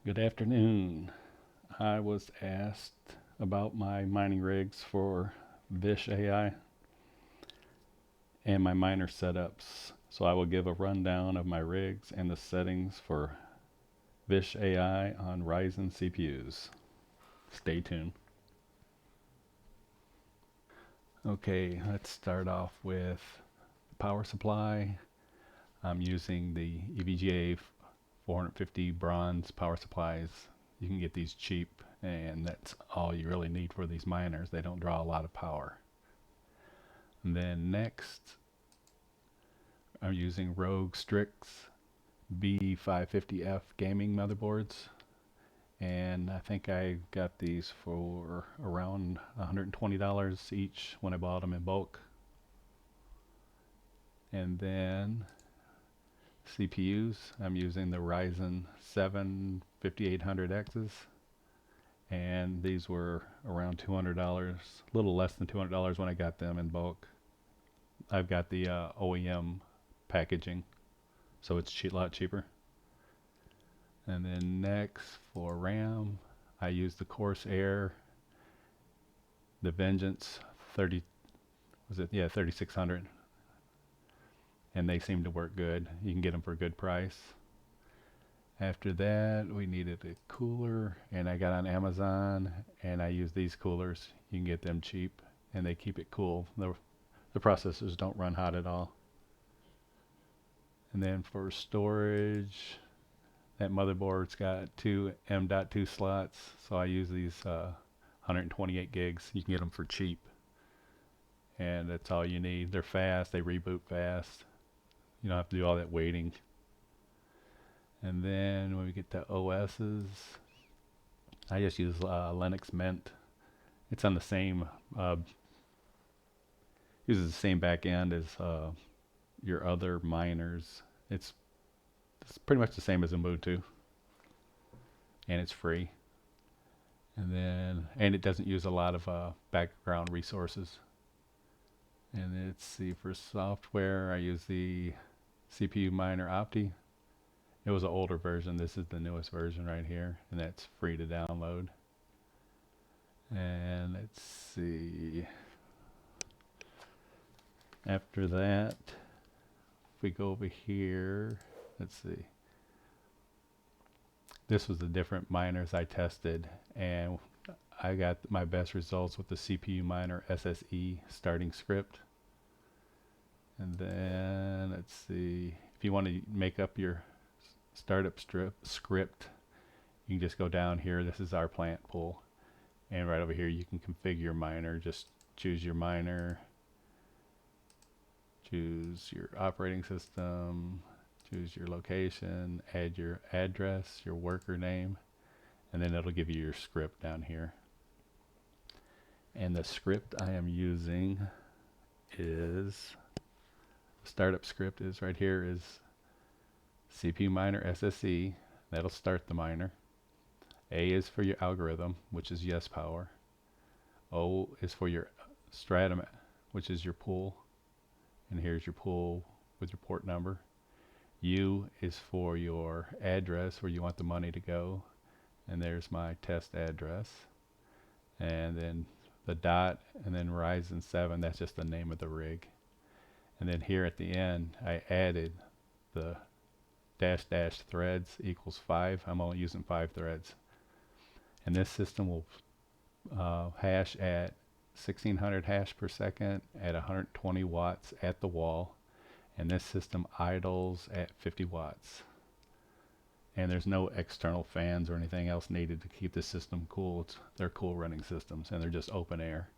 Good afternoon. I was asked about my mining rigs for VISHAI and my miner setups. So I will give a rundown of my rigs and the settings for VISHAI on Ryzen CPUs. Stay tuned. Okay, let's start off with power supply. I'm using the EVGA 450 bronze power supplies. You can get these cheap, and that's all you really need for these miners. They don't draw a lot of power. And then next, I'm using Rogue Strix B550F gaming motherboards, and I think I got these for around $120 each when I bought them in bulk. And then CPUs, I'm using the Ryzen 7 5800Xs, and these were around $200, a little less than $200 when I got them in bulk. I've got the OEM packaging, so it's a lot cheaper. And then next for RAM, I use the Corsair, the Vengeance 30, was it? Yeah, 3600, and they seem to work good. You can get them for a good price. After that, we needed a cooler, and I got on Amazon, and I use these coolers. You can get them cheap, and they keep it cool. The processors don't run hot at all. And then for storage, that motherboard's got two M.2 slots, so I use these 128 gigs. You can get them for cheap, and that's all you need. They're fast, they reboot fast. You don't have to do all that waiting. And then when we get to OSs, I just use Linux Mint. It's on the same, uses the same back end as your other miners. It's pretty much the same as Ubuntu, and it's free. And it doesn't use a lot of background resources. And let's see, for software, I use the CPU Miner Opti. It was an older version. This is the newest version right here, and that's free to download. And let's see. After that, if we go over here, let's see. This was the different miners I tested, and I got my best results with the CPU Miner SSE starting script. And then let's see, if you want to make up your startup script, you can just go down here. This is our plant pool, and right over here you can configure your miner. Just choose your miner, choose your operating system, choose your location, add your address, your worker name, and then it'll give you your script down here. And the script I am using is, startup script is right here, is CPU Miner SSE. That'll start the miner. A is for your algorithm, which is yes power. O is for your stratum, which is your pool. And here's your pool with your port number. U is for your address where you want the money to go. And there's my test address. And then the dot, and then Ryzen 7, that's just the name of the rig. And then here at the end, I added the -- threads equals 5. I'm only using 5 threads. And this system will hash at 1600 hash per second at 120 watts at the wall. And this system idles at 50 watts. And there's no external fans or anything else needed to keep this system cool. They're cool running systems, and they're just open air.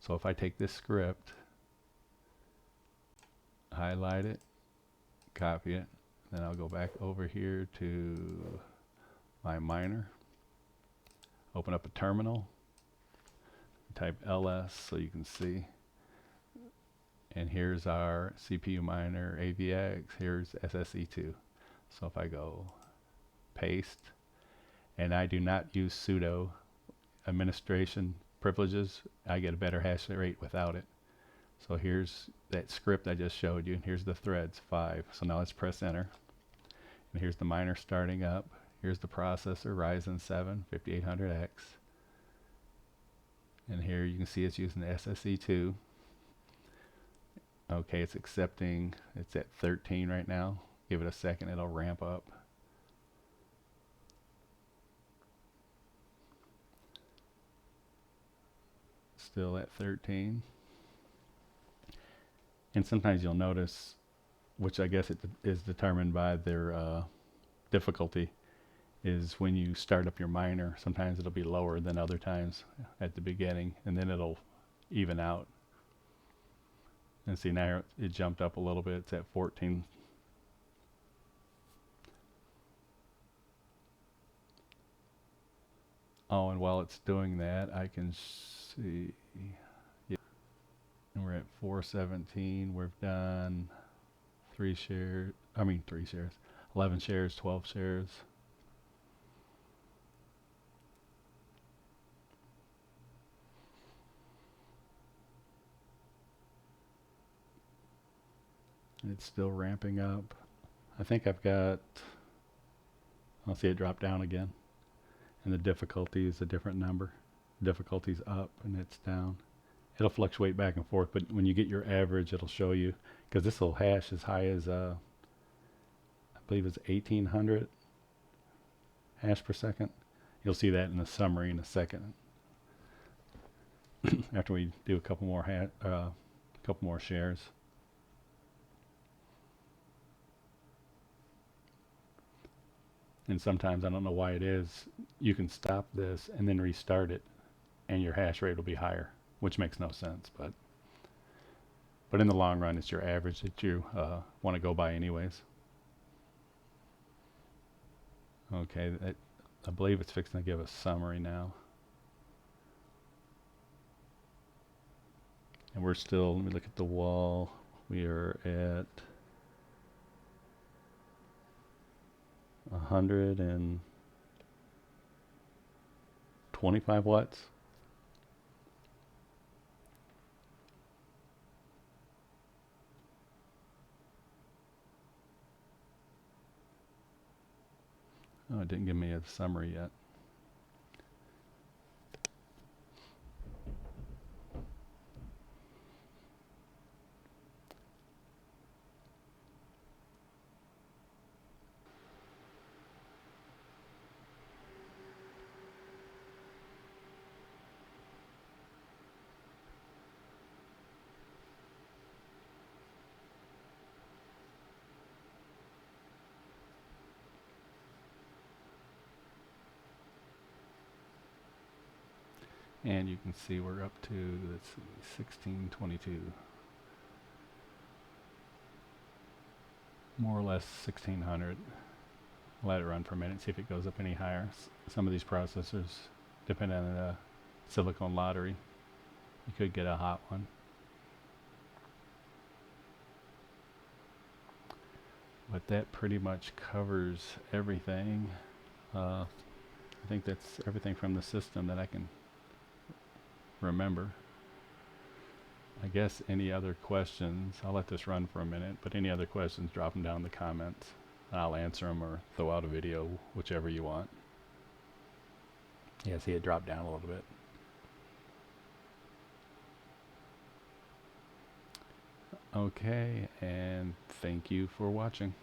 So if I take this script, highlight it, copy it, then I'll go back over here to my miner, open up a terminal, type ls so you can see. And here's our CPU Miner AVX, here's SSE2. So if I go paste, and I do not use sudo administration privileges, I get a better hash rate without it. So here's that script I just showed you, and here's the threads, 5. So now let's press enter. And here's the miner starting up. Here's the processor, Ryzen 7 5800X. And here you can see it's using the SSE2. Okay, it's accepting, it's at 13 right now. Give it a second, it'll ramp up. Still at 13. And sometimes you'll notice, which I guess it is determined by their difficulty, is when you start up your miner, sometimes it'll be lower than other times at the beginning, and then it'll even out. And see, now it jumped up a little bit, it's at 14. Oh, and while it's doing that, I can see, yeah, and we're at 417. We've done 11 shares, 12 shares. It's still ramping up. I think I've got, I'll see it drop down again. And the difficulty is a different number. Difficulty's up and it's down. It'll fluctuate back and forth, but when you get your average, it'll show you, because this will hash as high as, I believe it's 1800 hash per second. You'll see that in the summary in a second. After we do a couple more shares. And sometimes, I don't know why it is, you can stop this and then restart it and your hash rate will be higher, which makes no sense, but in the long run, it's your average that you want to go by anyways. Okay, I believe it's fixing to give a summary now. And we're still, let me look at the wall, we are at 125 watts. Oh, it didn't give me a summary yet. And you can see we're up to, let's see, 1622. More or less 1600. Let it run for a minute, see if it goes up any higher. Some of these processors, depending on the silicone lottery, you could get a hot one. But that pretty much covers everything. I think that's everything from the system that I can remember. I guess any other questions, I'll let this run for a minute, but any other questions, drop them down in the comments. I'll answer them or throw out a video, whichever you want. Yeah, see it drop down a little bit. Okay, and thank you for watching.